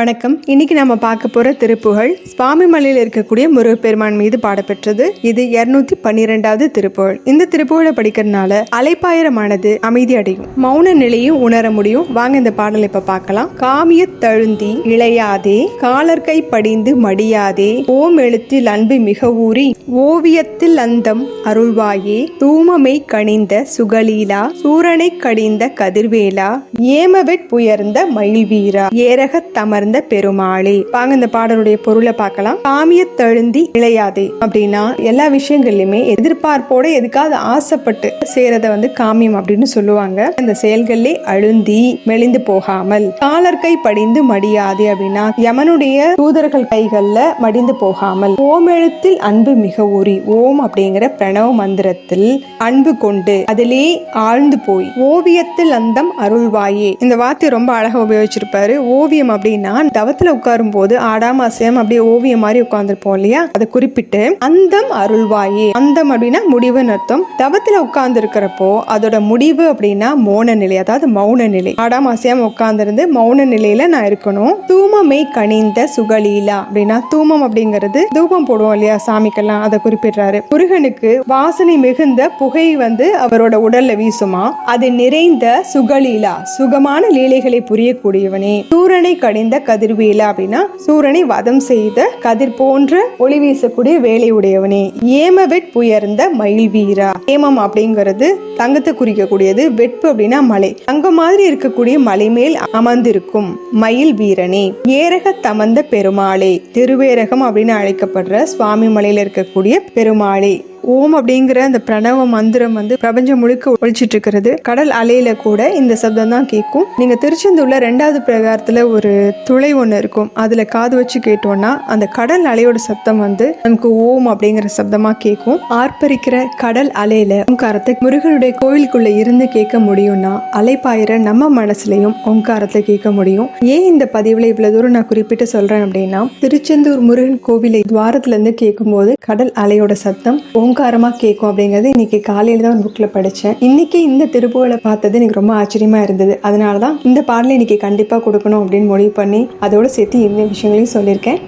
வணக்கம். இன்னைக்கு நம்ம பார்க்க போற திருப்புகழ் சுவாமிமலையில் இருக்கக்கூடிய முருகப்பெருமான் மீது பாடப்பெற்றது. இது 212வது திருப்புகழ். இந்த திருப்புகழை படிக்கிறதுனால அலைப்பாயிரமானது அமைதி அடையும், மௌன நிலையும் உணர முடியும். வாங்க இந்த பாடலை இப்ப பார்க்கலாம். காமிய தழுந்தி இளையாதே, காலர்கை படிந்து மடியாதே, ஓம் எழுத்தில் அன்பு மிக ஊறி, ஓவியத்தில் அந்தம் அருள்வாயே, தூமமை கணிந்த சுகலீலா, சூரனை கடிந்த கதிர்வேலா, ஏமவெட் புயர்ந்த மயில்வீரா, ஏரக தமர்ந்த பெருமாளே. வாங்க இந்த பாடலுடைய பொருளை பார்க்கலாம். காமிய தழுந்தி இளையாதே அப்படின்னா எல்லா விஷயங்கள்லயுமே எதிர்பார்ப்போட எதுக்காவது ஆசைப்பட்டு செய்யறத காமியம் அப்படின்னு சொல்லுவாங்க. இந்த செயல்களே அழுந்தி மெலிந்து போகாமல், காலர் கை படிந்து மடியாதே அப்படின்னா யமனுடைய தூதர்கள் கைகள்ல மடிந்து போகாமல், ஓம் எழுத்தில் அன்பு மிக ஊறி, ஓம் அப்படிங்கிற பிரணவ மந்திரத்தில் அன்பு கொண்டு அதிலே ஆழ்ந்து போய், ஓவியத்தில் அந்தம் அருள்வாயே. இந்த வார்த்தை ரொம்ப அழகா உபயோகிச்சிருப்பாரு. ஓவியம் அப்படின்னா தவத்துல உட்காரும் போது ஆடாம அசையாம அப்படியே ஓவியம் மாதிரி உட்கார்ந்துருப்போம் இல்லையா, அதை குறிப்பிட்டு அந்தம் அருள்வாயே. அந்தம் அப்படின்னா முடிவுன்னு அர்த்தம். தவத்துல உட்கார்ந்து இருக்கிறப்போ அதோட முடிவு அப்படின்னா மௌன நிலை, அதாவது மௌன நிலை. ஆடாம அசையாம உட்கார்ந்து மௌன நிலையில நான் இருக்கணும். தூமமை கணிந்த சுகலீலா அப்படின்னா தூமம் அப்படிங்கிறது தூபம் போடுவோம் இல்லையா சாமிக்கெல்லாம், அதை குறிப்பிடுறாரு. முருகனுக்கு வாசனை மிகுந்த புகை அவரோட உடல்ல வீசுமா, அது நிறைந்த சுகலீலா சுகமான லீலைகளை புரியக்கூடியவனே. சூரனை கடிந்த கதிர்வேலா அப்படின்னா சூரனை வதம் செய்த கதிர் போன்ற ஒளி வீசக்கூடிய வேலை உடையவனே. ஏமவெட் புயர்ந்த மயில் வீரா. ஏமம் அப்படிங்கிறது தங்கத்தை குறிக்கக்கூடியது, வெட்பு அப்படின்னா மலை, தங்கம் மாதிரி இருக்கக்கூடிய மலை மேல் அமர்ந்திருக்கும் மயில் வீரனே. ஏரக தமர்ந்த பெருமாளே. திருவேரகம் அப்படின்னு அழைக்கப்படுற சுவாமி மலையில இருக்கக்கூடிய பெருமாளே. ஓம் அப்படிங்கிற அந்த பிரணவ மந்திரம் பிரபஞ்சம் முழுக்க ஒழிச்சிட்டு இருக்கிறது. கடல் அலையில கூட இந்த சப்தம் தான் கேட்கும். நீங்க திருச்செந்தூர்ல 2வது பிரகாரத்துல ஒரு துளை ஒண்ணு இருக்கும், அதுல காது வச்சு கேட்டோம்னா அந்த கடல் அலையோட சப்தம் நமக்கு ஓம் அப்படிங்கிற சப்தமா கேட்கும். ஆர்ப்பரிக்கிற கடல் அலையில ஓங்காரத்தை முருகனுடைய கோவிலுக்குள்ள இருந்து கேட்க முடியும்னா அலைப்பாயிர நம்ம மனசுலயும் ஓங்காரத்தை கேட்க முடியும். ஏன் இந்த பதிவுல இவ்வளவு தூரம் நான் குறிப்பிட்டு சொல்றேன் அப்படின்னா, திருச்செந்தூர் முருகன் கோவிலை துவாரத்துல இருந்து கேட்கும் போது கடல் அலையோட சத்தம் ஓங்காரமா கேட்கும் அப்படிங்கிறது இன்னைக்கு காலையில தான் புக்ல படிச்சேன். இன்னைக்கு இந்த திருப்புகழை பார்த்தது எனக்கு ரொம்ப ஆச்சரியமா இருந்தது. அதனாலதான் இந்த பாடலை இன்னைக்கு கண்டிப்பா கொடுக்கணும் அப்படின்னு முடிவு பண்ணி அதோட சேர்த்து இந்த விஷயங்களையும் சொல்லியிருக்கேன்.